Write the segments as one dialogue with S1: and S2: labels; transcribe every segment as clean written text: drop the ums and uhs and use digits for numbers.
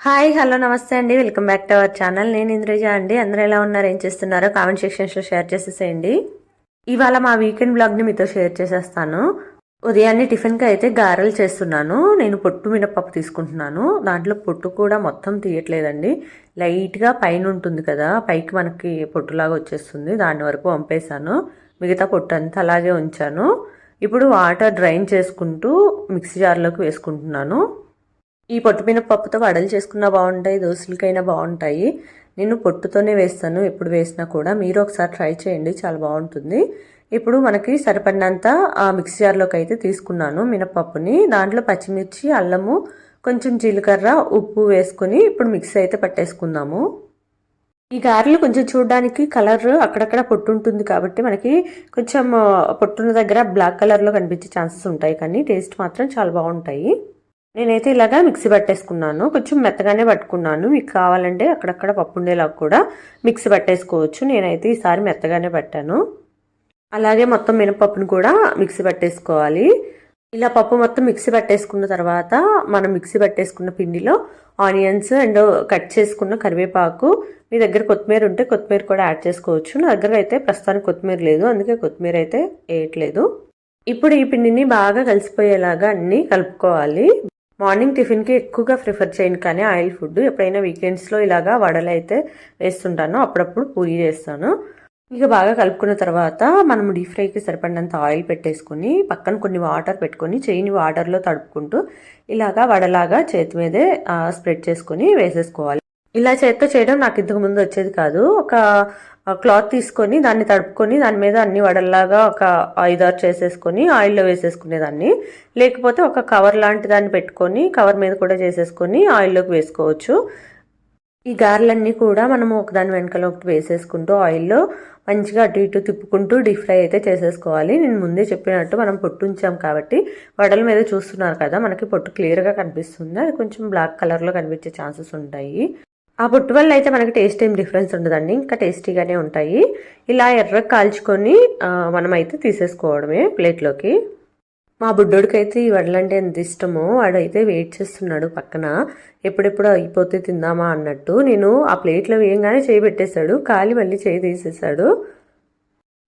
S1: Hi hello నమస్తే అండి. Welcome back to our channel. నేను ఇంద్రజ అండి. అందరూ ఎలా ఉన్నారు, ఏం చేస్తున్నారో కామెంట్ సెక్షన్స్లో షేర్ చేసేసేయండి. ఇవాళ మా వీకెండ్ బ్లాగ్ని మీతో షేర్ చేసేస్తాను. ఉదయాన్నే టిఫిన్కి అయితే గారెలు చేస్తున్నాను. నేను పొట్టు మినపప్పు తీసుకుంటున్నాను. దాంట్లో పొట్టు కూడా మొత్తం తీయట్లేదండి, లైట్గా పైన ఉంటుంది కదా, పైకి మనకి పొట్టులాగా వచ్చేస్తుంది, దాని వరకు పంపేశాను. మిగతా పొట్టు అంతా అలాగే ఉంచాను. ఇప్పుడు వాటర్ డ్రైన్ చేసుకుంటూ మిక్సీ జార్లోకి వేసుకుంటున్నాను. ఈ పొట్టు మినపప్పుతో వడలు చేసుకున్నా బాగుంటాయి, దోశలకైనా బాగుంటాయి. నేను పొట్టుతోనే వేస్తాను ఎప్పుడు వేసినా కూడా. మీరు ఒకసారి ట్రై చేయండి, చాలా బాగుంటుంది. ఇప్పుడు మనకి సరిపడినంత ఆ మిక్సీ జార్లోకి అయితే తీసుకున్నాను మినపప్పుని. దాంట్లో పచ్చిమిర్చి, అల్లము, కొంచెం జీలకర్ర, ఉప్పు వేసుకొని ఇప్పుడు మిక్సీ అయితే పట్టేసుకుందాము. ఈ గారెలు కొంచెం చూడడానికి కలర్ అక్కడక్కడ పొట్టు ఉంటుంది కాబట్టి మనకి కొంచెం పొట్టున్న దగ్గర బ్లాక్ కలర్లో కనిపించే ఛాన్సెస్ ఉంటాయి, కానీ టేస్ట్ మాత్రం చాలా బాగుంటాయి. నేనైతే ఇలాగా మిక్సీ పట్టేసుకున్నాను. కొంచెం మెత్తగానే పట్టుకున్నాను. మీకు కావాలంటే అక్కడక్కడ పప్పు ఉండేలాగా కూడా మిక్సీ పట్టేసుకోవచ్చు. నేనైతే ఈసారి మెత్తగానే పట్టాను. అలాగే మొత్తం మినపప్పును కూడా మిక్సీ పట్టేసుకోవాలి. ఇలా పప్పు మొత్తం మిక్సీ పట్టేసుకున్న తర్వాత మనం మిక్సీ పట్టేసుకున్న పిండిలో ఆనియన్స్ అండ్ కట్ చేసుకున్న కరివేపాకు, మీ దగ్గర కొత్తిమీర ఉంటే కొత్తిమీర కూడా యాడ్ చేసుకోవచ్చు. నా దగ్గర అయితే ప్రస్తుతానికి కొత్తిమీర లేదు, అందుకే కొత్తిమీర అయితే వేయట్లేదు. ఇప్పుడు ఈ పిండిని బాగా కలిసిపోయేలాగా అన్నీ కలుపుకోవాలి. మార్నింగ్ టిఫిన్కి ఎక్కువగా ప్రిఫర్ చేయను, కానీ ఆయిల్ ఫుడ్ ఎప్పుడైనా వీకెండ్స్లో ఇలాగా వడలు అయితే వేస్తుంటాను, అప్పుడప్పుడు పూరి చేస్తాను. ఇక బాగా కలుపుకున్న తర్వాత మనం డీప్ ఫ్రైకి సరిపడినంత ఆయిల్ పెట్టేసుకొని పక్కన కొన్ని వాటర్ పెట్టుకొని చేయిని వాటర్లో తడుపుకుంటూ ఇలాగా వడలాగా చేతి మీదే స్ప్రెడ్ చేసుకొని వేసేసుకోవాలి. ఇలా చేత్తో చేయడం నాకు ఇంతకు ముందు వచ్చేది కాదు. ఒక క్లాత్ తీసుకొని దాన్ని తడుపుకొని దాని మీద అన్ని వడల్లాగా ఒక 5-6 చేసేసుకొని ఆయిల్లో వేసేసుకునేదాన్ని. లేకపోతే ఒక కవర్ లాంటి దాన్ని పెట్టుకొని కవర్ మీద కూడా చేసేసుకొని ఆయిల్లోకి వేసుకోవచ్చు. ఈ గారెలన్నీ కూడా మనము ఒకదాని వెనకాల ఒకటి వేసేసుకుంటూ ఆయిల్లో మంచిగా అటు ఇటు తిప్పుకుంటూ డీప్ ఫ్రై అయితే చేసేసుకోవాలి. నేను ముందే చెప్పినట్టు మనం పొట్టు ఉంచాం కాబట్టి వడల మీద చూస్తున్నారు కదా, మనకి పొట్టు క్లియర్గా కనిపిస్తుంది. అది కొంచెం బ్లాక్ కలర్లో కనిపించే ఛాన్సెస్ ఉంటాయి. ఆ పొట్టు వల్ల అయితే మనకి టేస్ట్ ఏం డిఫరెన్స్ ఉండదండి, ఇంకా టేస్టీగానే ఉంటాయి. ఇలా ఎర్రగా కాల్చుకొని మనమైతే తీసేసుకోవడమే ప్లేట్లోకి. మా బుడ్డోడికి అయితే ఈ వడలంటే ఎంత ఇష్టమో, వాడైతే వెయిట్ చేస్తున్నాడు పక్కన, ఎప్పుడెప్పుడు అయిపోతే తిందామా అన్నట్టు. నేను ఆ ప్లేట్లో వేయంగానే చేయి పెట్టేశాడు, కాలి మళ్ళీ చేయి తీసేశాడు.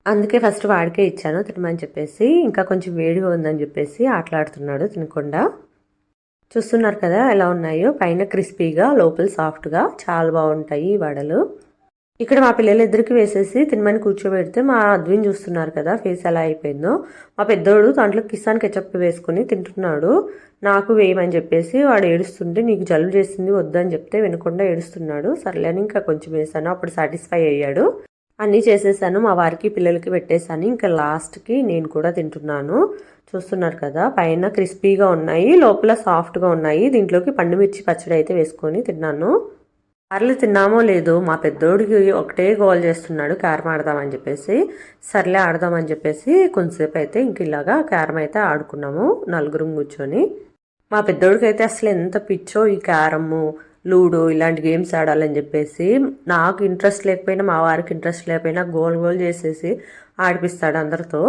S1: అందుకే ఫస్ట్ వాడికే ఇచ్చాను తినమని చెప్పేసి. ఇంకా కొంచెం వేడిగా ఉందని చెప్పేసి ఆటలాడుతున్నాడు తినకుండా. చూస్తున్నారు కదా ఎలా ఉన్నాయో, పైన క్రిస్పీగా లోపల సాఫ్ట్గా చాలా బాగుంటాయి ఈ వడలు. ఇక్కడ మా పిల్లలిద్దరికి వేసేసి తినమని కూర్చోబెడితే మా అద్విన్ చూస్తున్నారు కదా ఫేస్ ఎలా అయిపోయిందో. మా పెద్దోడు దాంట్లో కిసాన్ కెచప్ వేసుకుని తింటున్నాడు. నాకు వేయమని చెప్పేసి వాడు ఏడుస్తుంటే నీకు జలుబు చేసింది వద్దని చెప్తే వినకుండా ఏడుస్తున్నాడు. సర్లేని ఇంకా కొంచెం వేసాను, అప్పుడు సాటిస్ఫై అయ్యాడు. అన్నీ చేసేసాను, మా వారికి పిల్లలకి పెట్టేశాను. ఇంకా లాస్ట్కి నేను కూడా తింటున్నాను. చూస్తున్నారు కదా పైన క్రిస్పీగా ఉన్నాయి, లోపల సాఫ్ట్గా ఉన్నాయి. దీంట్లోకి పండుమిర్చి పచ్చడి అయితే వేసుకొని తిన్నాను. కారలు తిన్నామో లేదో మా పెద్దోడికి ఒకటే గోల్ చేస్తున్నాడు క్యారమ్ ఆడదామని చెప్పేసి. సర్లే ఆడదామని చెప్పేసి కొంతసేపు అయితే ఇంక ఇలాగా క్యారమ్ అయితే ఆడుకున్నాము నలుగురం కూర్చొని. మా పెద్దోడికి అయితే అసలు ఎంత పిచ్చో ఈ క్యారము, లూడో ఇలాంటి గేమ్స్ ఆడాలని చెప్పేసి. నాకు ఇంట్రెస్ట్ లేకపోయినా మా వారికి ఇంట్రెస్ట్ లేకపోయినా గోల్ గోల్ చేసేసి ఆడిపిస్తాడు అందరితో.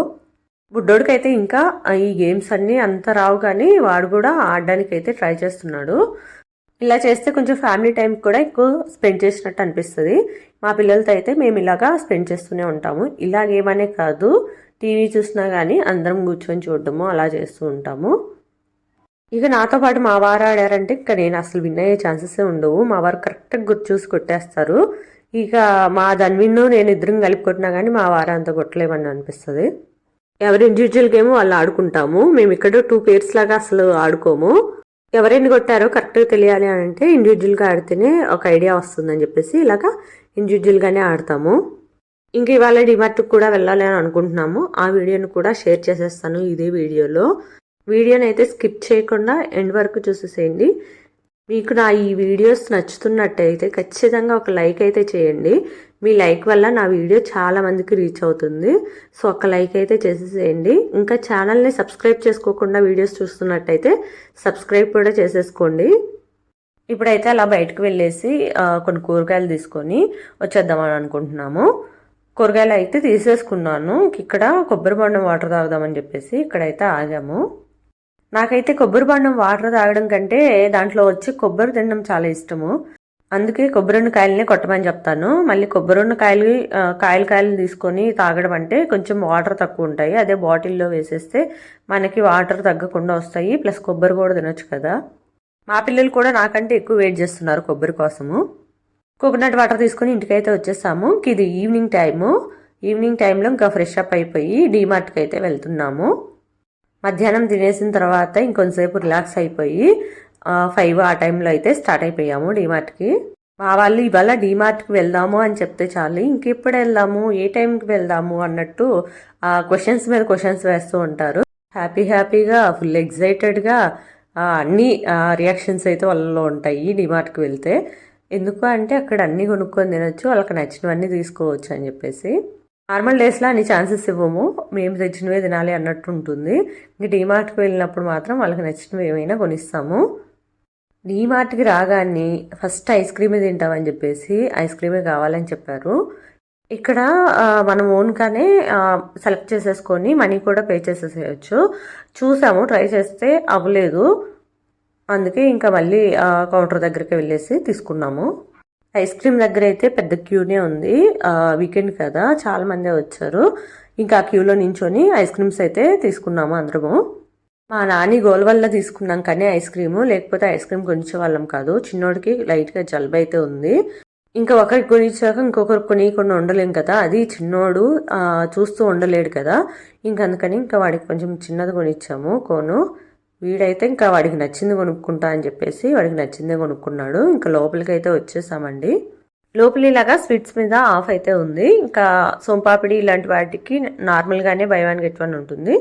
S1: బుడ్డోడికి అయితే ఇంకా ఈ గేమ్స్ అన్నీ అంత రావు, కానీ వాడు కూడా ఆడడానికి అయితే ట్రై చేస్తున్నాడు. ఇలా చేస్తే కొంచెం ఫ్యామిలీ టైం కూడా ఎక్కువ స్పెండ్ చేసినట్టు అనిపిస్తుంది. మా పిల్లలతో అయితే మేము ఇలాగా స్పెండ్ చేస్తూనే ఉంటాము. ఇలాగేమనే కాదు, టీవీ చూసినా కానీ అందరం కూర్చొని చూడడము అలా చేస్తూ ఉంటాము. ఇక నాతో పాటు మా వారు ఆడారంటే ఇక నేను అసలు విన్ అయ్యే ఛాన్సెస్ ఉండవు. మా వారు కరెక్ట్గా గుర్తు చూసి కొట్టేస్తారు. ఇక మా ధన్విన్ను నేను ఇద్దరం కలిపి కొట్టినా కానీ మా వారు అంత కొట్టలేమని అనిపిస్తుంది. ఎవరి ఇండివిజువల్ గేమ్ వాళ్ళు ఆడుకుంటాము. మేము ఇక్కడ 2 pairs లాగా అసలు ఆడుకోము. ఎవరెన్ని కొట్టారో కరెక్ట్గా తెలియాలి అని అంటే ఇండివిజువల్గా ఆడితేనే ఒక ఐడియా వస్తుందని చెప్పేసి ఇలాగా ఇండివిజువల్గానే ఆడతాము. ఇంక ఇవాళ డిమార్ట్కి కూడా వెళ్ళాలి అని అనుకుంటున్నాము. ఆ వీడియోని కూడా షేర్ చేసేస్తాను ఇదే వీడియోలో. వీడియోని అయితే స్కిప్ చేయకుండా ఎండ్ వరకు చూసేసేయండి. మీకు నా ఈ వీడియోస్ నచ్చుతున్నట్టయితే ఖచ్చితంగా ఒక లైక్ అయితే చేయండి. మీ లైక్ వల్ల నా వీడియో చాలా మందికి రీచ్ అవుతుంది. సో ఒక లైక్ అయితే చేసేసేయండి. ఇంకా ఛానల్ని సబ్స్క్రైబ్ చేసుకోకుండా వీడియోస్ చూస్తున్నట్టయితే సబ్స్క్రైబ్ కూడా చేసేసుకోండి. ఇప్పుడైతే అలా బయటకు వెళ్ళేసి కొన్ని కూరగాయలు తీసుకొని వచ్చేద్దామని అనుకుంటున్నాము. కూరగాయలు అయితే తీసేసుకున్నాను. ఇక్కడ కొబ్బరి బొండం వాటర్ తాగుదామని చెప్పేసి ఇక్కడైతే ఆగాము. నాకైతే కొబ్బరి బొండం వాటర్ తాగడం కంటే దాంట్లో వచ్చి కొబ్బరి తినడం చాలా ఇష్టము. అందుకే కొబ్బరి కాయలనే కొట్టమని చెప్తాను. మళ్ళీ కొబ్బరి కాయలు తీసుకొని తాగడం అంటే కొంచెం వాటర్ తక్కువ ఉంటాయి. అదే బాటిల్లో వేసేస్తే మనకి వాటర్ తగ్గకుండా వస్తాయి. ప్లస్ కొబ్బరి కూడా తినొచ్చు కదా. మా పిల్లలు కూడా నాకంటే ఎక్కువ వెయిట్ చేస్తున్నారు కొబ్బరి కోసము. కోకోనట్ వాటర్ తీసుకొని ఇంటికైతే వచ్చేసాము. ఇది ఈవినింగ్ టైంలో ఇంకా ఫ్రెష్ అప్ అయిపోయి డీమార్ట్కి అయితే వెళ్తున్నాము. మధ్యాహ్నం తినేసిన తర్వాత ఇంకొంతసేపు రిలాక్స్ అయిపోయి 5 ఆ టైంలో అయితే స్టార్ట్ అయిపోయాము డీమార్ట్కి. మా వాళ్ళు ఇవాళ డీమార్ట్కి వెళ్దాము అని చెప్తే చాలు ఇంకెప్పుడు వెళ్దాము, ఏ టైంకి వెళ్దాము అన్నట్టు క్వశ్చన్స్ మీద క్వశ్చన్స్ వేస్తూ ఉంటారు. హ్యాపీగా ఫుల్ ఎగ్జైటెడ్గా అన్ని రియాక్షన్స్ అయితే వాళ్ళలో ఉంటాయి డీమార్ట్కి వెళ్తే. ఎందుకు అంటే అక్కడ అన్నీ కొనుక్కొని తినొచ్చు, వాళ్ళకి నచ్చినవన్నీ తీసుకోవచ్చు అని చెప్పేసి. నార్మల్ డేస్లో అన్ని ఛాన్సెస్ ఇవ్వము, మేము తెచ్చినవే తినాలి అన్నట్టు ఉంటుంది. ఇంక డీమార్ట్కి వెళ్ళినప్పుడు మాత్రం వాళ్ళకి నచ్చినవి ఏమైనా కొనిస్తాము. డీమార్ట్కి రాగానే ఫస్ట్ ఐస్ క్రీమే తింటామని చెప్పేసి ఐస్ క్రీమే కావాలని చెప్పారు. ఇక్కడ మనం ఓన్గానే సెలెక్ట్ చేసేసుకొని మనీ కూడా పే చేసేసేయచ్చు. చూసాము, ట్రై చేస్తే అవ్వలేదు. అందుకే ఇంకా మళ్ళీ కౌంటర్ దగ్గరికి వెళ్ళేసి తీసుకున్నాము. ఐస్ క్రీమ్ దగ్గర అయితే పెద్ద క్యూనే ఉంది. వీకెండ్ కదా, చాలా మందే వచ్చారు. ఇంకా ఆ క్యూలో నించొని ఐస్ క్రీమ్స్ అయితే తీసుకున్నాము అందరము. మా నాని గోల్ వల్ల తీసుకున్నాం కానీ ఐస్ క్రీము, లేకపోతే ఐస్ క్రీమ్ కొనిచ్చే వాళ్ళం కాదు. చిన్నోడికి లైట్గా జలుబు అయితే ఉంది. ఇంకా ఒకరికి కొనిచ్చాక ఇంకొకరికి కొనియకుండా ఉండలేం కదా, అది చిన్నోడు చూస్తూ ఉండలేడు కదా. అందుకని ఇంకా వాడికి కొంచెం చిన్నది కొనిచ్చాము కోను. వీడైతే ఇంకా వాడికి నచ్చింది కొనుక్కుంటా అని చెప్పేసి వాడికి నచ్చిందే కొనుక్కున్నాడు. ఇంకా లోపలికి అయితే వచ్చేసామండి. లోపల ఇలాగా స్వీట్స్ మీద ఆఫ్ అయితే ఉంది. ఇంకా సోంపాపిడి ఇలాంటి వాటికి నార్మల్గానే బై 1 గెట్ 1 ఉంటుంది.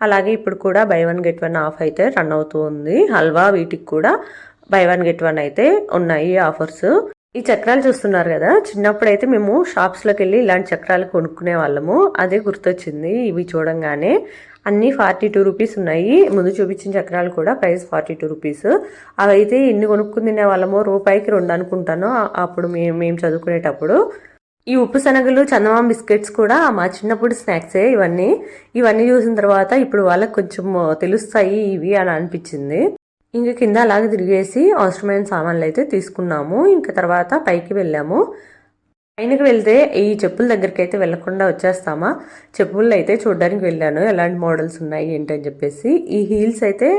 S1: అలాగే ఇప్పుడు కూడా బై 1 గెట్ 1 ఆఫ్ అయితే రన్ అవుతూ ఉంది. హల్వా వీటికి కూడా బై 1 గెట్ 1 అయితే ఉన్నాయి ఆఫర్స్. ఈ చక్రాలు చూస్తున్నారు కదా, చిన్నప్పుడు అయితే మేము షాప్స్లోకి వెళ్ళి ఇలాంటి చక్రాలు కొనుక్కునే వాళ్ళము. అదే గుర్తొచ్చింది ఇవి చూడంగానే. అన్నీ 42 రూపీస్ ఉన్నాయి. ముందు చూపించిన చక్రాలు కూడా ప్రైస్ 42 రూపీస్. అవైతే ఎన్ని కొనుక్కుని తినే వాళ్ళమో, రూపాయికి 2 అనుకుంటాను అప్పుడు మేము చదువుకునేటప్పుడు. ఈ ఉప్పు శనగలు, చందమామ బిస్కెట్స్ కూడా మా చిన్నప్పుడు స్నాక్సే ఇవన్నీ చూసిన తర్వాత ఇప్పుడు వాళ్ళకి కొంచెం తెలుస్తాయి ఇవి అని అనిపించింది. ఇంక కింద అలాగే తిరిగేసి అవసరమైన సామాన్లు అయితే తీసుకున్నాము. ఇంకా తర్వాత పైకి వెళ్ళాము. పైనకి వెళ్తే ఈ చెప్పుల దగ్గరికి అయితే వెళ్లకుండా వచ్చేస్తామా. చెప్పులు అయితే చూడడానికి వెళ్ళాను, ఎలాంటి మోడల్స్ ఉన్నాయి ఏంటని చెప్పేసి. ఈ హీల్స్ అయితే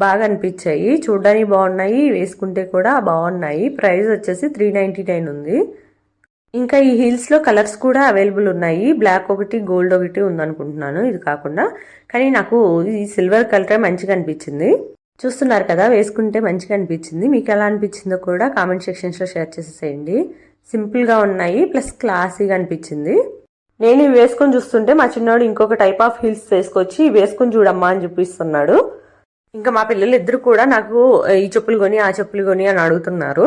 S1: బాగా అనిపించాయి, చూడడానికి బాగున్నాయి, వేసుకుంటే కూడా బాగున్నాయి. ప్రైస్ వచ్చేసి 399 ఉంది. ఇంకా ఈ హీల్స్లో కలర్స్ కూడా అవైలబుల్ ఉన్నాయి. బ్లాక్ ఒకటి, గోల్డ్ ఒకటి ఉందనుకుంటున్నాను ఇది కాకుండా. కానీ నాకు ఈ సిల్వర్ కలరే మంచిగా అనిపించింది. చూస్తున్నారు కదా, వేసుకుంటే మంచిగా అనిపించింది. మీకు ఎలా అనిపించిందో కూడా కామెంట్ సెక్షన్స్లో షేర్ చేసేసేయండి. సింపుల్గా ఉన్నాయి, ప్లస్ క్లాసీగా అనిపించింది. నేను ఇవి వేసుకొని చూస్తుంటే మా చిన్నోడు ఇంకొక టైప్ ఆఫ్ హీల్స్ వేసుకొచ్చి వేసుకొని చూడమ్మా అని చూపిస్తున్నాడు. ఇంకా మా పిల్లలు ఇద్దరు కూడా నాకు ఈ చెప్పులు కొని ఆ చెప్పులు కొని అని అడుగుతున్నారు.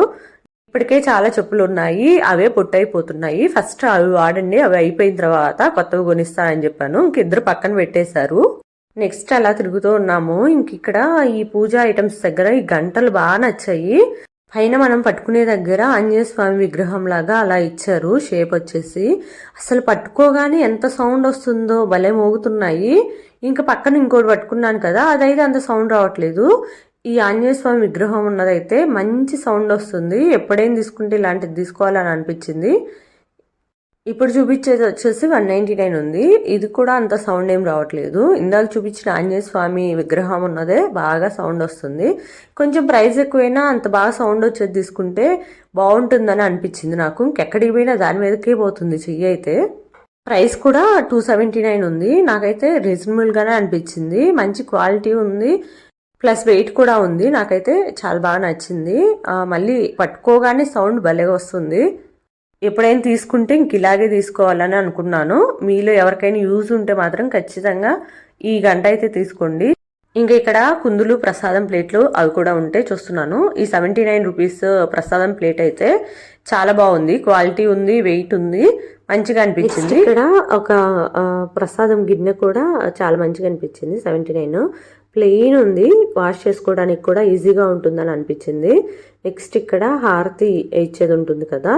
S1: ఇప్పటికే చాలా చెప్పులు ఉన్నాయి, అవే పొట్టయిపోతున్నాయి. ఫస్ట్ అవి వాడండి, అవి అయిపోయిన తర్వాత కొత్తవి కొనిస్తానని చెప్పాను. ఇద్దరు పక్కన పెట్టేశారు. నెక్స్ట్ అలా తిరుగుతూ ఉన్నాము. ఇక్కడ ఈ పూజా ఐటమ్స్ దగ్గర ఈ గంటలు బాగా నచ్చాయి. పైన మనం పట్టుకునే దగ్గర ఆంజనేయ స్వామి విగ్రహం లాగా అలా ఇచ్చారు. షేప్ వచ్చేసి అసలు పట్టుకోగానే ఎంత సౌండ్ వస్తుందో, భలే మోగుతున్నాయి. ఇంకా పక్కన ఇంకోటి పట్టుకున్నాను కదా, అదైతే అంత సౌండ్ రావట్లేదు. ఈ ఆంజనేయ స్వామి విగ్రహం ఉన్నదైతే మంచి సౌండ్ వస్తుంది. ఎప్పుడైనా తీసుకుంటే ఇలాంటిది తీసుకోవాలని అనిపించింది. ఇప్పుడు చూపించేది వచ్చేసి 199 ఉంది. ఇది కూడా అంత సౌండ్ ఏం రావట్లేదు. ఇందాక చూపించిన ఆంజనేయ స్వామి విగ్రహం ఉన్నదే బాగా సౌండ్ వస్తుంది. కొంచెం ప్రైస్ ఎక్కువైనా అంత బాగా సౌండ్ వచ్చేది తీసుకుంటే బాగుంటుందని అనిపించింది నాకు. ఇంకెక్కడికి పోయినా దాని మీదకే పోతుంది చెయ్యి అయితే. ప్రైస్ కూడా 279 ఉంది. నాకైతే రీజనబుల్గానే అనిపించింది. మంచి క్వాలిటీ ఉంది, ప్లస్ వెయిట్ కూడా ఉంది. నాకైతే చాలా బాగా నచ్చింది. మళ్ళీ పట్టుకోగానే సౌండ్ భలే వస్తుంది. ఎప్పుడైనా తీసుకుంటే ఇలాగే తీసుకోవాలని అనుకున్నాను. మీలో ఎవరికైనా యూజ్ ఉంటే మాత్రం ఖచ్చితంగా ఈ గంట అయితే తీసుకోండి. ఇంకా ఇక్కడ కుందులు, ప్రసాదం ప్లేట్లు అవి కూడా ఉంటే చూస్తున్నాను. ఈ 79 రూపీస్ ప్రసాదం ప్లేట్ అయితే చాలా బాగుంది, క్వాలిటీ ఉంది, వెయిట్ ఉంది, మంచిగా అనిపించింది. ఇక్కడ ఒక ప్రసాదం గిన్నె కూడా చాలా మంచిగా అనిపించింది. 79 ప్లెయిన్ ఉంది, వాష్ చేసుకోవడానికి కూడా ఈజీగా ఉంటుందని అనిపించింది. నెక్స్ట్ ఇక్కడ హారతి ఇచ్చేది ఉంటుంది కదా,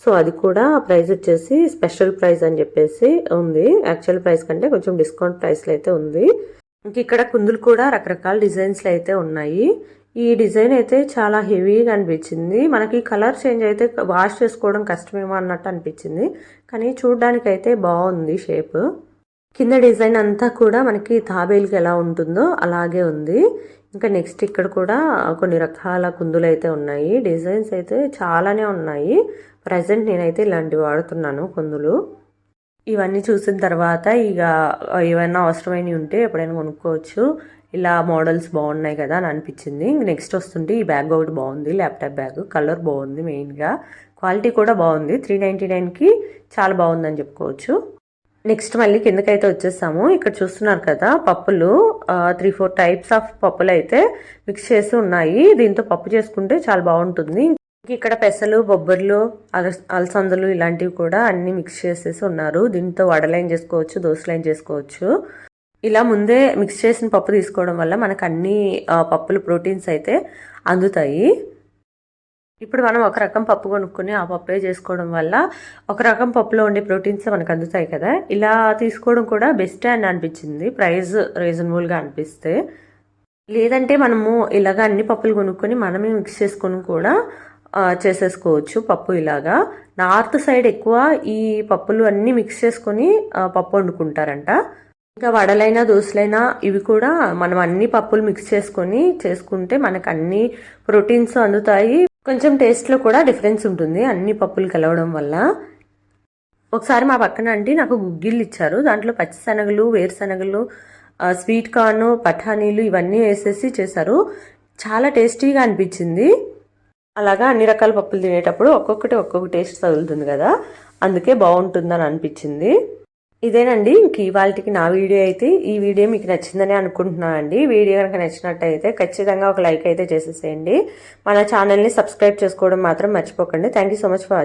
S1: సో అది కూడా ప్రైస్ వచ్చేసి స్పెషల్ ప్రైస్ అని చెప్పేసి ఉంది. యాక్చువల్ ప్రైస్ కంటే కొంచెం డిస్కౌంట్ ప్రైస్లో అయితే ఉంది. ఇంక ఇక్కడ కుందులు కూడా రకరకాల డిజైన్స్లో అయితే ఉన్నాయి. ఈ డిజైన్ అయితే చాలా హెవీగా అనిపించింది. మనకి కలర్ చేంజ్ అయితే వాష్ చేసుకోవడం కష్టమేమో అన్నట్టు అనిపించింది, కానీ చూడడానికి అయితే బాగుంది షేప్. కింద డిజైన్ అంతా కూడా మనకి తాబేలుకి ఎలా ఉంటుందో అలాగే ఉంది. ఇంకా నెక్స్ట్ ఇక్కడ కూడా కొన్ని రకాల కుందులు అయితే ఉన్నాయి. డిజైన్స్ అయితే చాలానే ఉన్నాయి. ప్రజెంట్ నేనైతే ఇలాంటివి వాడుతున్నాను కుందులు. ఇవన్నీ చూసిన తర్వాత ఇక ఏమైనా అవసరమైనవి ఉంటే ఎప్పుడైనా కొనుక్కోవచ్చు. ఇలా మోడల్స్ బాగున్నాయి కదా అని అనిపించింది. ఇంక నెక్స్ట్ వస్తుంటే ఈ బ్యాగ్ ఒకటి బాగుంది, ల్యాప్టాప్ బ్యాగ్. కలర్ బాగుంది, మెయిన్గా క్వాలిటీ కూడా బాగుంది. 399కి చాలా బాగుందని చెప్పుకోవచ్చు. నెక్స్ట్ మళ్ళీ కిందకైతే వచ్చేసాము. ఇక్కడ చూస్తున్నారు కదా పప్పులు, 3-4 టైప్స్ ఆఫ్ పప్పులు అయితే మిక్స్ చేసి ఉన్నాయి. దీంతో పప్పు చేసుకుంటే చాలా బాగుంటుంది. ఇక్కడ పెసలు, బొబ్బర్లు, అలసందలు ఇలాంటివి కూడా అన్ని మిక్స్ చేసేసి ఉన్నారు. దీంతో వడలైన్ చేసుకోవచ్చు, దోశలైన్ చేసుకోవచ్చు. ఇలా ముందే మిక్స్ చేసిన పప్పు తీసుకోవడం వల్ల మనకు అన్ని పప్పులు ప్రోటీన్స్ అయితే అందుతాయి. ఇప్పుడు మనం ఒక రకం పప్పు కొనుక్కొని ఆ పప్పే చేసుకోవడం వల్ల ఒక రకం పప్పులో ఉండే ప్రోటీన్స్ మనకు అందుతాయి కదా. ఇలా తీసుకోవడం కూడా బెస్ట్ అని అనిపించింది, ప్రైస్ రీజనబుల్గా అనిపిస్తే. లేదంటే మనము ఇలాగ అన్ని పప్పులు కొనుక్కొని మనమే మిక్స్ చేసుకొని కూడా చేసేసుకోవచ్చు పప్పు. ఇలాగా నార్త్ సైడ్ ఎక్కువ ఈ పప్పులు అన్నీ మిక్స్ చేసుకొని పప్పు వండుకుంటారంట. ఇంకా వడలైనా దోశలైనా ఇవి కూడా మనం అన్ని పప్పులు మిక్స్ చేసుకొని చేసుకుంటే మనకు అన్ని ప్రోటీన్స్ అందుతాయి. కొంచెం టేస్ట్లో కూడా డిఫరెన్స్ ఉంటుంది అన్ని పప్పులు కలవడం వల్ల. ఒకసారి మా పక్కన అంటే నాకు గుగ్గిళ్ళు ఇచ్చారు. దాంట్లో పచ్చిశనగలు, వేరుశనగలు, స్వీట్ కార్న్, బఠానీలు ఇవన్నీ వేసేసి చేశారు. చాలా టేస్టీగా అనిపించింది. అలాగా అన్ని రకాల పప్పులు తినేటప్పుడు ఒక్కొక్క టేస్ట్ తగులుతుంది కదా, అందుకే బాగుంటుందని అనిపించింది. ఇదేనండి ఇంక ఇవాళకి నా వీడియో అయితే. ఈ వీడియో మీకు నచ్చిందని అనుకుంటున్నాను అండి. వీడియో కనుక నచ్చినట్టయితే ఖచ్చితంగా ఒక లైక్ అయితే చేసేసేయండి. మన ఛానల్ని సబ్స్క్రైబ్ చేసుకోవడం మాత్రం మర్చిపోకండి. Thank you so much for watching.